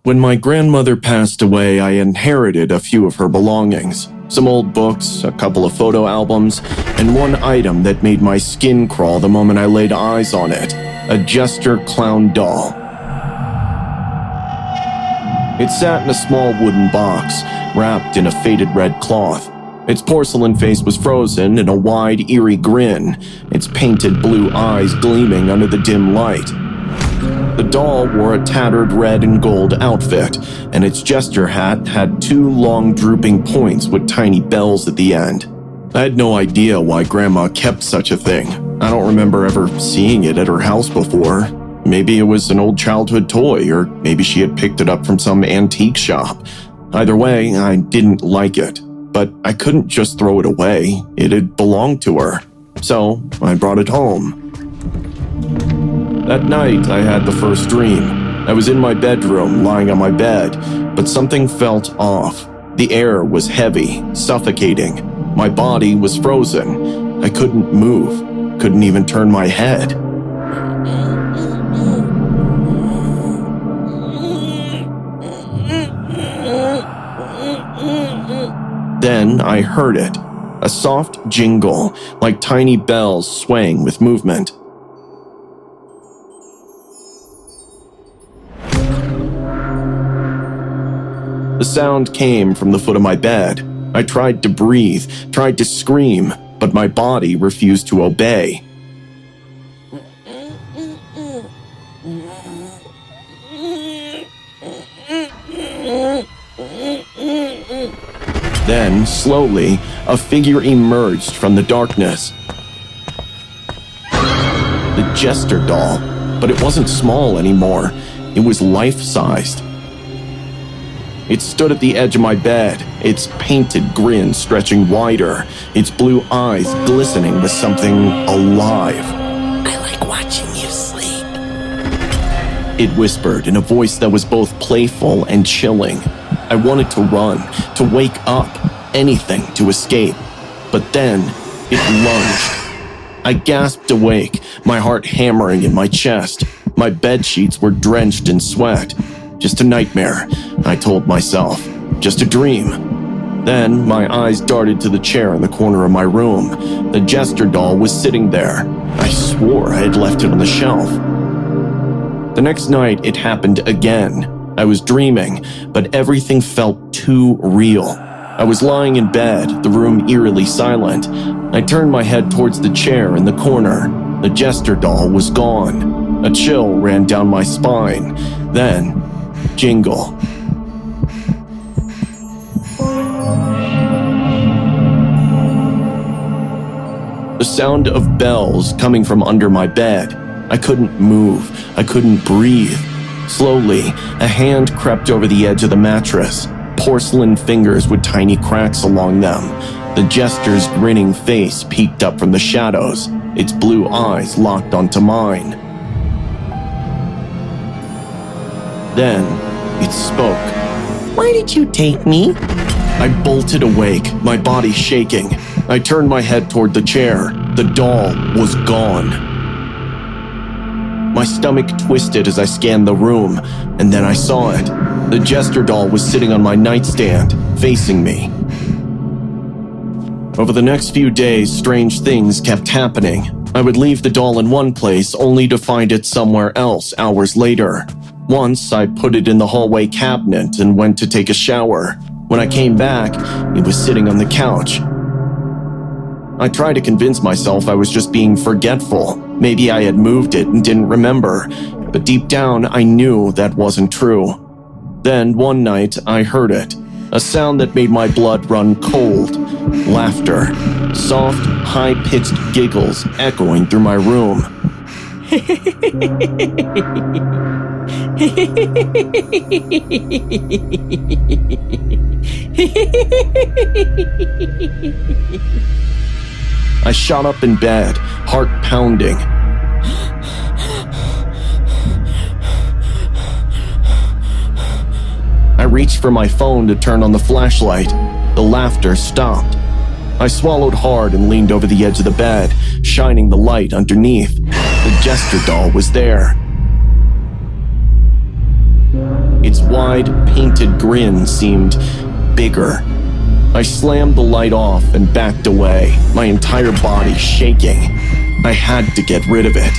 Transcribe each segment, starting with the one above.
When my grandmother passed away, I inherited a few of her belongings. Some old books, a couple of photo albums, and one item that made my skin crawl the moment I laid eyes on it, a jester clown doll. It sat in a small wooden box, wrapped in a faded red cloth. Its porcelain face was frozen in a wide, eerie grin, its painted blue eyes gleaming under the dim light. The doll wore a tattered red and gold outfit, and its jester hat had two long drooping points with tiny bells at the end. I had no idea why Grandma kept such a thing. I don't remember ever seeing it at her house before. Maybe it was an old childhood toy, or maybe she had picked it up from some antique shop. Either way, I didn't like it, but I couldn't just throw it away. It had belonged to her, so I brought it home. That night, I had the first dream. I was in my bedroom, lying on my bed, but something felt off. The air was heavy, suffocating. My body was frozen. I couldn't move, couldn't even turn my head. Then I heard it, a soft jingle, like tiny bells swaying with movement. The sound came from the foot of my bed. I tried to breathe, tried to scream, but my body refused to obey. Then, slowly, a figure emerged from the darkness. The jester doll, but it wasn't small anymore. It was life-sized. It stood at the edge of my bed, its painted grin stretching wider, its blue eyes glistening with something alive. I like watching you sleep, it whispered in a voice that was both playful and chilling. I wanted to run, to wake up, anything to escape. But then, it lunged. I gasped awake, my heart hammering in my chest. My bed sheets were drenched in sweat. Just a nightmare, I told myself. Just a dream. Then my eyes darted to the chair in the corner of my room. The jester doll was sitting there. I swore I had left it on the shelf. The next night, it happened again. I was dreaming, but everything felt too real. I was lying in bed, the room eerily silent. I turned my head towards the chair in the corner. The jester doll was gone. A chill ran down my spine. Then, jingle. The sound of bells coming from under my bed. I couldn't move. I couldn't breathe. Slowly, a hand crept over the edge of the mattress. Porcelain fingers with tiny cracks along them. The jester's grinning face peeked up from the shadows, its blue eyes locked onto mine. Then, it spoke. Why did you take me? I bolted awake, my body shaking. I turned my head toward the chair. The doll was gone. My stomach twisted as I scanned the room, and then I saw it. The jester doll was sitting on my nightstand, facing me. Over the next few days, strange things kept happening. I would leave the doll in one place only to find it somewhere else hours later. Once, I put it in the hallway cabinet and went to take a shower. When I came back, it was sitting on the couch. I tried to convince myself I was just being forgetful. Maybe I had moved it and didn't remember, but deep down I knew that wasn't true. Then one night I heard it, a sound that made my blood run cold. Laughter, soft, high-pitched giggles echoing through my room. I shot up in bed, heart pounding. I reached for my phone to turn on the flashlight. The laughter stopped. I swallowed hard and leaned over the edge of the bed, shining the light underneath. The jester doll was there. Its wide, painted grin seemed bigger. I slammed the light off and backed away, my entire body shaking. I had to get rid of it.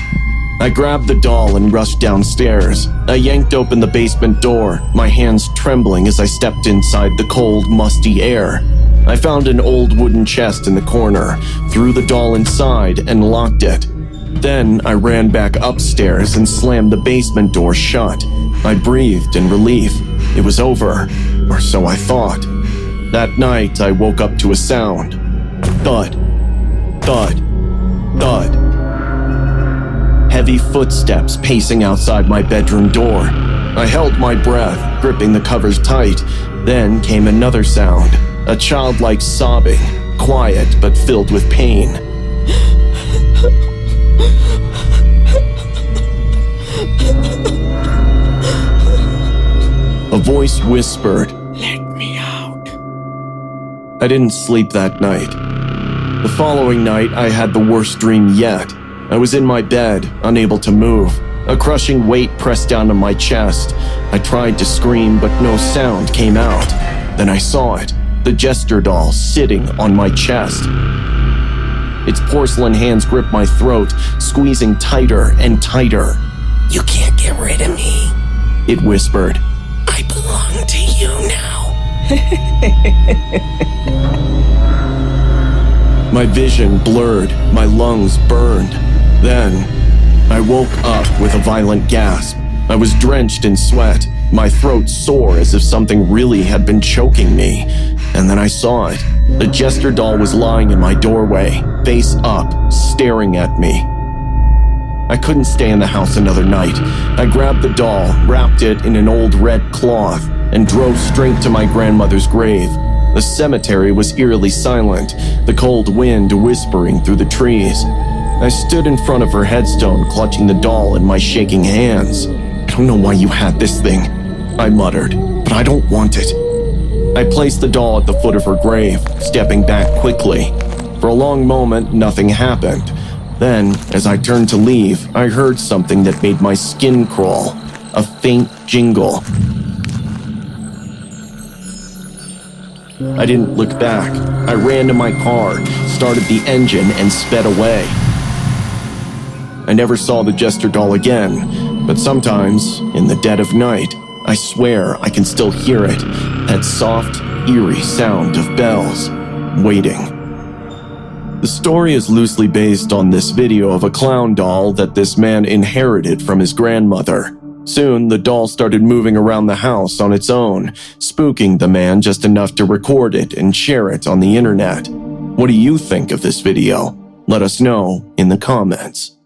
I grabbed the doll and rushed downstairs. I yanked open the basement door, my hands trembling as I stepped inside the cold, musty air. I found an old wooden chest in the corner, threw the doll inside, and locked it. Then I ran back upstairs and slammed the basement door shut. I breathed in relief. It was over, or so I thought. That night, I woke up to a sound. Thud, thud, thud. Heavy footsteps pacing outside my bedroom door. I held my breath, gripping the covers tight. Then came another sound, a childlike sobbing, quiet but filled with pain. A voice whispered, Let me out. I didn't sleep that night. The following night, I had the worst dream yet. I was in my bed, unable to move. A crushing weight pressed down on my chest. I tried to scream, but no sound came out. Then I saw it, the jester doll sitting on my chest. Its porcelain hands gripped my throat, squeezing tighter and tighter. You can't get rid of me. It whispered. I belong to you now. My vision blurred, my lungs burned. Then, I woke up with a violent gasp. I was drenched in sweat, my throat sore as if something really had been choking me. And then I saw it. The jester doll was lying in my doorway, face up, staring at me. I couldn't stay in the house another night. I grabbed the doll, wrapped it in an old red cloth, and drove straight to my grandmother's grave. The cemetery was eerily silent, the cold wind whispering through the trees. I stood in front of her headstone, clutching the doll in my shaking hands. I don't know why you had this thing, I muttered, but I don't want it. I placed the doll at the foot of her grave, stepping back quickly. For a long moment, nothing happened. Then, as I turned to leave, I heard something that made my skin crawl, a faint jingle. I didn't look back. I ran to my car, started the engine, and sped away. I never saw the jester doll again, but sometimes, in the dead of night, I swear I can still hear it, that soft, eerie sound of bells, waiting. The story is loosely based on this video of a clown doll that this man inherited from his grandmother. Soon, the doll started moving around the house on its own, spooking the man just enough to record it and share it on the internet. What do you think of this video? Let us know in the comments.